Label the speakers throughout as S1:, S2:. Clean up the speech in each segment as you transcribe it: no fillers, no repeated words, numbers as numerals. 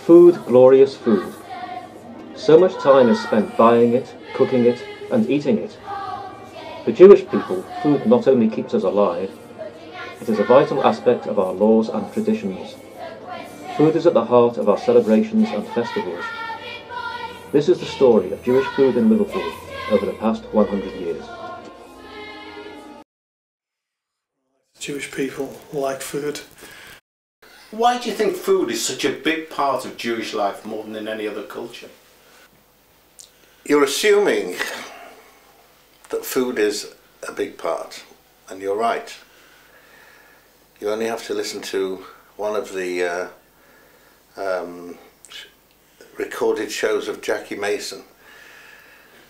S1: Food, glorious food. So much time is spent buying it, cooking it, and eating it. For Jewish people, food not only keeps us alive, it is a vital aspect of our laws and traditions. Food is at the heart of our celebrations and festivals. This is the story of Jewish food in Liverpool over the past 100 years.
S2: Jewish people like food.
S3: Why do you think food is such a big part of Jewish life more than in any other culture?
S4: You're assuming that food is a big part, and you're right. You only have to listen to one of the recorded shows of Jackie Mason,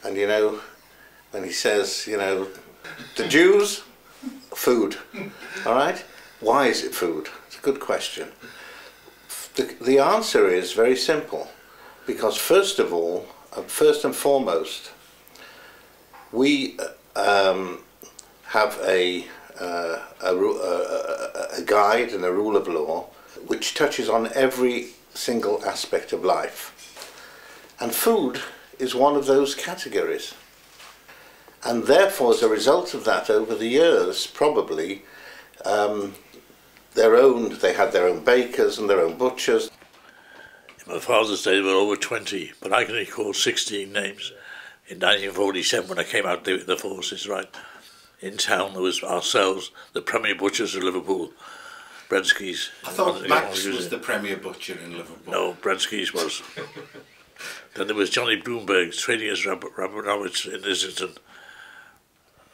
S4: and you know, when he says, you know, the Jews, food, all right? Why is it food? It's a good question. The answer is very simple, because first of all, first and foremost, we have a guide and a rule of law which touches on every single aspect of life. And food is one of those categories. And therefore, as a result of that, over the years, probably, they had their own bakers and their own butchers.
S5: In my father's day, there were over 20, but I can recall 16 names. In 1947, when I came out the forces, right, in town there was ourselves, the premier butchers of Liverpool, Bredsky's.
S3: I thought Max was the premier butcher in Liverpool.
S5: No, Bredsky's was. Then there was Johnny Bloomberg, trading as Robert Roberts in Islington.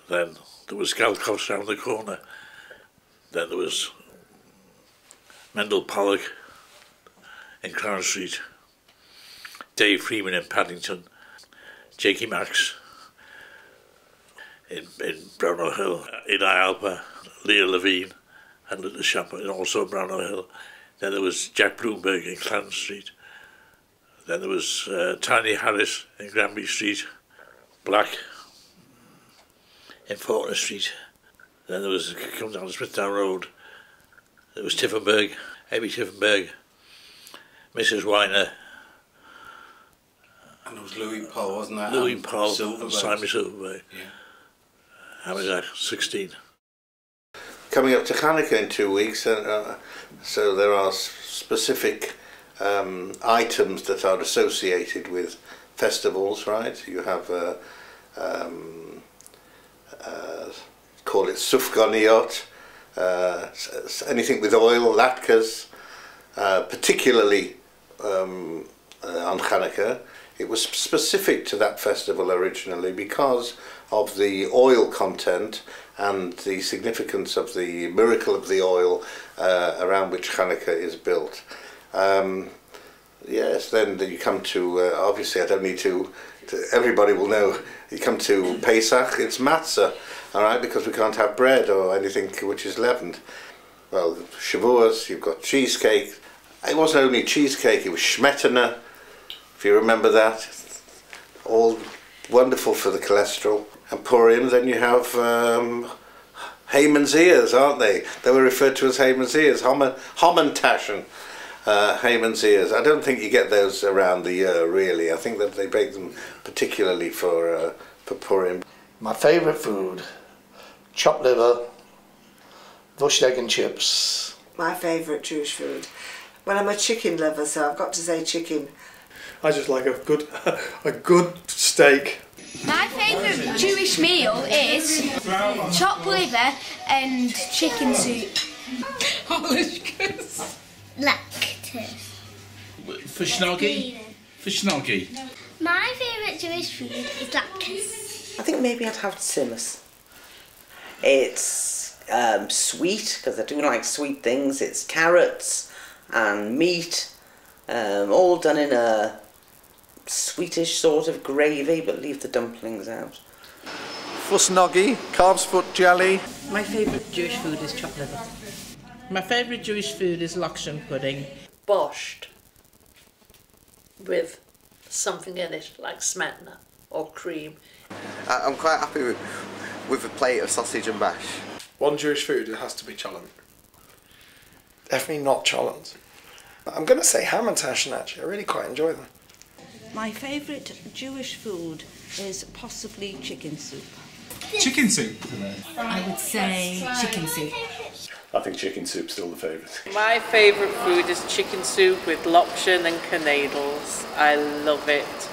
S5: Then there was Galkoff's round the corner. Then there was Mendel Pollock in Crown Street, Dave Freeman in Paddington, Jakey Max in Brownlow Hill, Eli Alper, Leah Levine and the shop, and also Brownlow Hill. Then there was Jack Bloomberg in Clarence Street. Then there was Tiny Harris in Granby Street, Black in Faulkner Street. Then there was, come down Smithtown Road, there was Tiffenberg, Abby Tiffenberg, Mrs. Weiner.
S3: And there was Louis Paul, wasn't there?
S5: Louis Paul,
S3: Silverberg.
S5: Simon Silverberg.
S3: Yeah.
S5: How was that? 16.
S4: Coming up to Hanukkah in 2 weeks, so there are specific items that are associated with festivals, right? You have call it sufganiyot, anything with oil, latkes, particularly on Hanukkah. It was specific to that festival originally because of the oil content and the significance of the miracle of the oil around which Hanukkah is built. Yes, then you come to, obviously I don't need to, everybody will know, you come to Pesach, it's matzah, all right, because we can't have bread or anything which is leavened. Well, Shavuos, you've got cheesecake. It wasn't only cheesecake, it was schmetana, if you remember that. All wonderful for the cholesterol. And Purim, then you have Haman's ears, aren't they? They were referred to as Haman's ears, Hamantaschen. Haman's ears. I don't think you get those around the year, really. I think that they bake them particularly for Purim.
S2: My favourite food, chopped liver, bushed egg and chips.
S6: My favourite Jewish food. Well, I'm a chicken lover, so I've got to say chicken.
S2: I just like a good steak.
S7: My favourite Jewish meal is chopped liver and chicken soup.
S8: Lactose.
S9: For schnoggy?
S8: My favourite Jewish food is lactose.
S10: I think maybe I'd have tzimmus. It's sweet, because I do like sweet things. It's carrots and meat, all done in a sweetish sort of gravy, but leave the dumplings out.
S11: Fusnoggy, calf's foot jelly.
S12: My favourite Jewish food is chopped liver.
S13: My favourite Jewish food is lakshan pudding.
S14: Borscht with something in it, like smetana or cream.
S11: I'm quite happy with a plate of sausage and mash.
S2: One Jewish food, it has to be cholent. Definitely not cholent.
S15: I'm going to say ham and tashin actually. I really quite enjoy them.
S12: My favourite Jewish food is possibly chicken soup.
S16: Chicken soup?
S12: I would say chicken soup.
S17: I think chicken soup's still the favourite.
S18: My favourite food is chicken soup with lokshen and canadles. I love it.